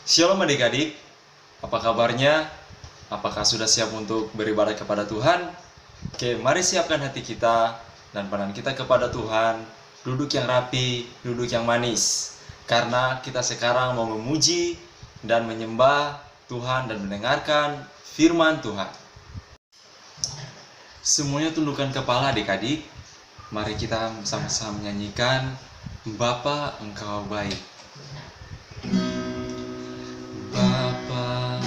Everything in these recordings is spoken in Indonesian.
Shalom adik-adik, apa kabarnya? Apakah sudah siap untuk beribadah kepada Tuhan? Oke, mari siapkan hati kita dan pandangan kita kepada Tuhan. Duduk yang rapi, duduk yang manis. Karena kita sekarang mau memuji dan menyembah Tuhan dan mendengarkan firman Tuhan. Semuanya tundukkan kepala adik-adik. Mari kita sama-sama menyanyikan Bapa Engkau Baik. Bapa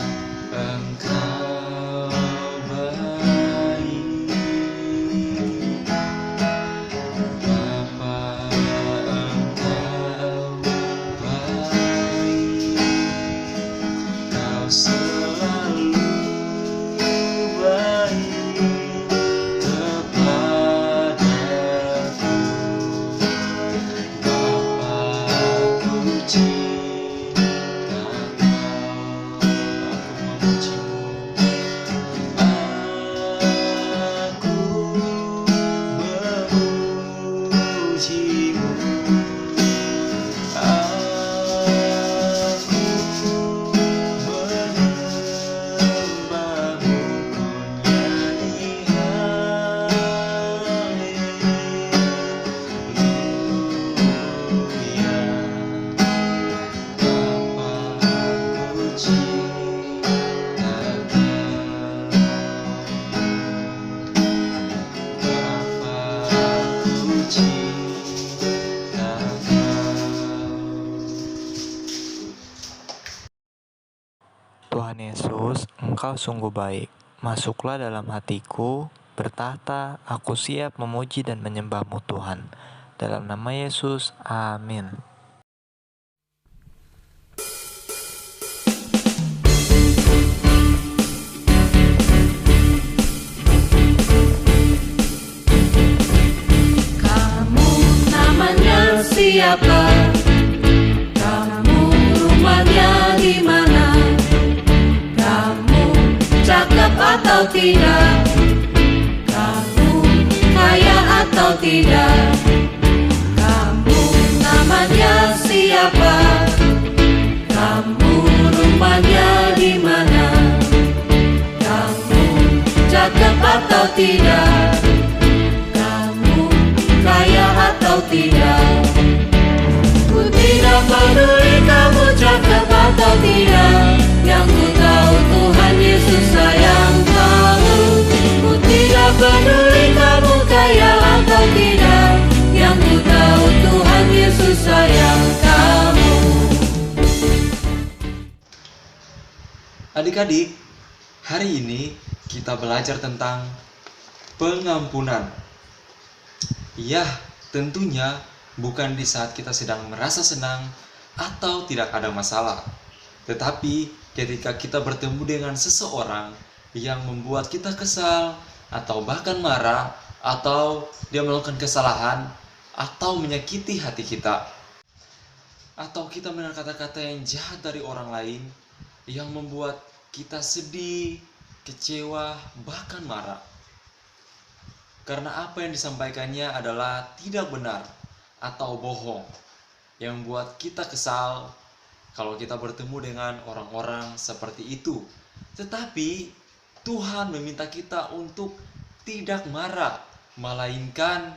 Engkau baik, Bapa Engkau baik, Kau selalu baik kepadaku. Bapa puji Tuhan Yesus, Engkau sungguh baik. Masuklah dalam hatiku, bertahta, aku siap memuji dan menyembah-Mu Tuhan. Dalam nama Yesus, amin. Kamu namanya siapa? Kamu rumahnya di mana? Kamu cakep atau tidak? Kamu kaya atau tidak? Kamu namanya siapa? Kamu rumahnya di mana? Kamu cakep atau tidak? Kamu kaya atau tidak? Ku tidak peduli kamu cakep atau tidak. Yang ku tahu Tuhan Yesus sayang kamu. Ku tidak peduli kamu kaya atau tidak. Yang ku tahu Tuhan Yesus sayang kamu. Adik-adik, hari ini kita belajar tentang pengampunan. Ya, tentunya bukan di saat kita sedang merasa senang atau tidak ada masalah, tetapi ketika kita bertemu dengan seseorang yang membuat kita kesal atau bahkan marah, atau dia melakukan kesalahan atau menyakiti hati kita, atau kita mendengar kata-kata yang jahat dari orang lain yang membuat kita sedih, kecewa, bahkan marah. Karena apa yang disampaikannya adalah tidak benar atau bohong, yang membuat kita kesal kalau kita bertemu dengan orang-orang seperti itu. Tetapi Tuhan meminta kita untuk tidak marah, melainkan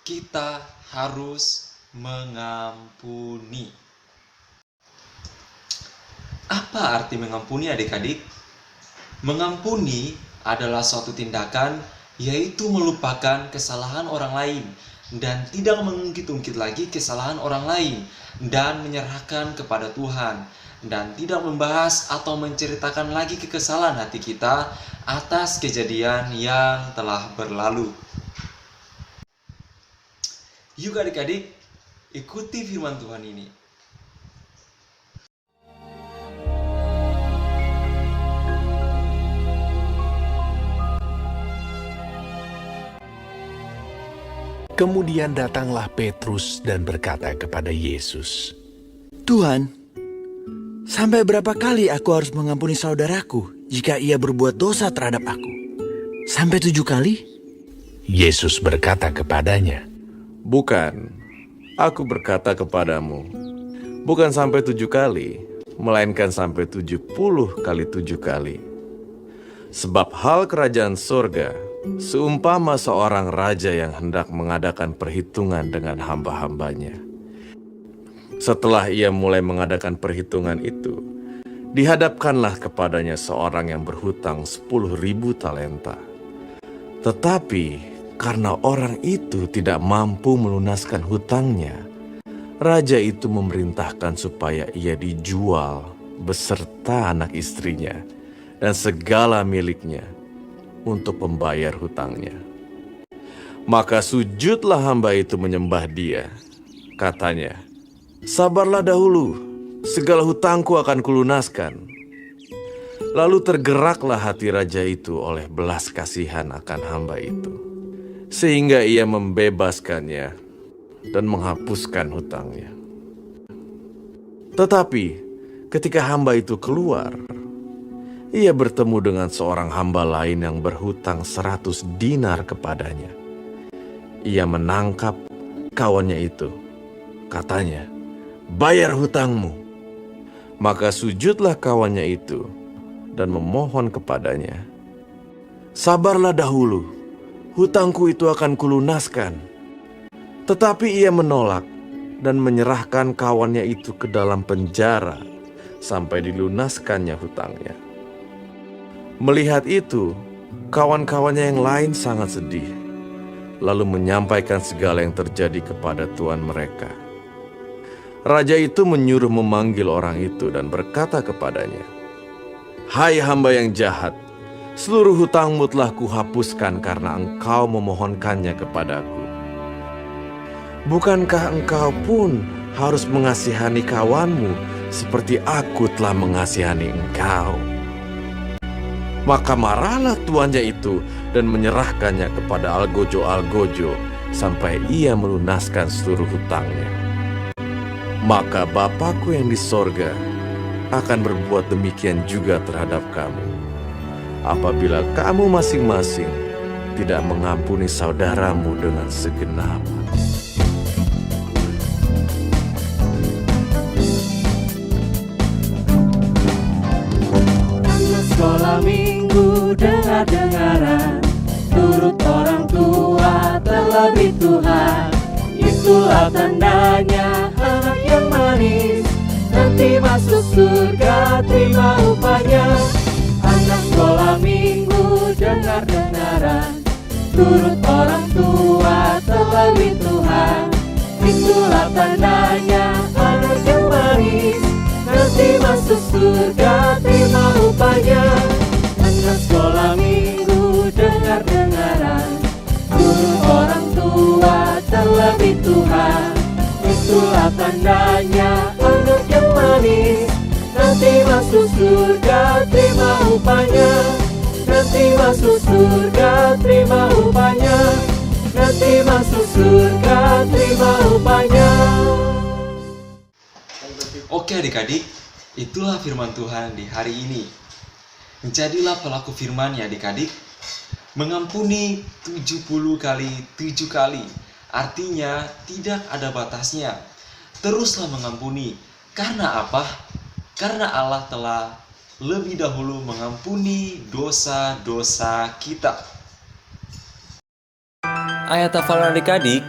kita harus mengampuni. Apa arti mengampuni adik-adik? Mengampuni adalah suatu tindakan, yaitu melupakan kesalahan orang lain dan tidak mengungkit-ungkit lagi kesalahan orang lain dan menyerahkan kepada Tuhan, dan tidak membahas atau menceritakan lagi kekesalan hati kita atas kejadian yang telah berlalu. Yuk adik-adik, ikuti firman Tuhan ini. Kemudian datanglah Petrus dan berkata kepada Yesus, Tuhan, sampai berapa kali aku harus mengampuni saudaraku jika ia berbuat dosa terhadap aku? Sampai 7 kali? Yesus berkata kepadanya, Bukan, aku berkata kepadamu, bukan sampai 7 kali, melainkan sampai 70 kali 7 kali. Sebab hal kerajaan sorga seumpama seorang raja yang hendak mengadakan perhitungan dengan hamba-hambanya. Setelah ia mulai mengadakan perhitungan itu, dihadapkanlah kepadanya seorang yang berhutang 10.000 talenta. Tetapi karena orang itu tidak mampu melunaskan hutangnya, raja itu memerintahkan supaya ia dijual beserta anak istrinya dan segala miliknya untuk membayar hutangnya. Maka sujudlah hamba itu menyembah dia. Katanya, "Sabarlah dahulu, segala hutangku akan kulunaskan." Lalu tergeraklah hati raja itu oleh belas kasihan akan hamba itu, sehingga ia membebaskannya dan menghapuskan hutangnya. Tetapi ketika hamba itu keluar, ia bertemu dengan seorang hamba lain yang berhutang 100 dinar kepadanya. Ia menangkap kawannya itu. Katanya, "Bayar hutangmu." Maka sujudlah kawannya itu dan memohon kepadanya, "Sabarlah dahulu, hutangku itu akan kulunaskan." Tetapi ia menolak dan menyerahkan kawannya itu ke dalam penjara sampai dilunaskannya hutangnya. Melihat itu, kawan-kawannya yang lain sangat sedih, lalu menyampaikan segala yang terjadi kepada tuan mereka. Raja itu menyuruh memanggil orang itu dan berkata kepadanya, "Hai hamba yang jahat, seluruh hutangmu telah kuhapuskan karena engkau memohonkannya kepadaku. Bukankah engkau pun harus mengasihani kawanmu seperti aku telah mengasihani engkau?" Maka marahlah tuannya itu dan menyerahkannya kepada algojo-algojo sampai ia melunaskan seluruh hutangnya. Maka Bapakku yang di sorga akan berbuat demikian juga terhadap kamu, apabila kamu masing-masing tidak mengampuni saudaramu dengan segenap hati. Sekolah minggu dengar-dengaran, turut orang tua terlebih Tuhan. Itulah tandanya anak yang manis, nanti masuk surga terima upahnya. Anak sekolah minggu dengar-dengaran, turut orang tua terlebih Tuhan. Itulah tandanya anak yang manis, nanti masuk surga terima upahnya. Anak sekolah minggu dengar-dengaran, turut orang tua terlebih Tuhan. Itulah tandanya anak yang manis, nanti masuk surga terima upahnya. Nanti masuk surga terima upahnya. Nanti masuk surga terima upahnya. Oke adik-adik, itulah firman Tuhan di hari ini. Jadilah pelaku firman ya adik-adik. Mengampuni 70 kali 7 kali. Artinya tidak ada batasnya. Teruslah mengampuni. Karena apa? Karena Allah telah lebih dahulu mengampuni dosa-dosa kita. Ayat hafalan adik-adik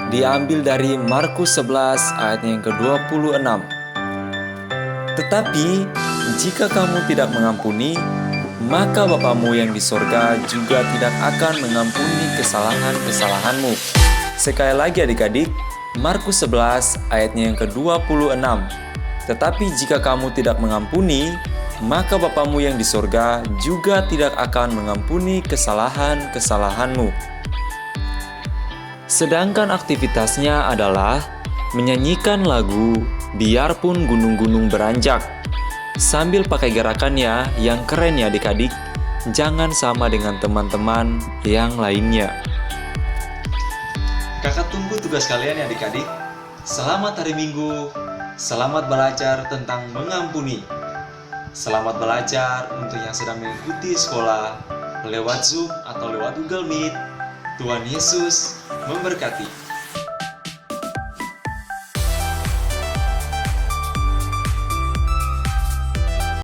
diambil dari Markus 11 ayat yang ke-26. Tetapi jika kamu tidak mengampuni, maka Bapamu yang di sorga juga tidak akan mengampuni kesalahan-kesalahanmu. Sekali lagi adik-adik, Markus 11 ayatnya yang ke-26. Tetapi jika kamu tidak mengampuni, maka Bapamu yang di sorga juga tidak akan mengampuni kesalahan-kesalahanmu. Sedangkan aktivitasnya adalah menyanyikan lagu Biarpun Gunung-Gunung Beranjak. Sambil pakai gerakannya yang keren ya adik-adik, jangan sama dengan teman-teman yang lainnya. Kakak tunggu tugas kalian ya adik-adik. Selamat hari Minggu, selamat belajar tentang mengampuni. Selamat belajar untuk yang sedang mengikuti sekolah lewat Zoom atau lewat Google Meet. Tuhan Yesus memberkati.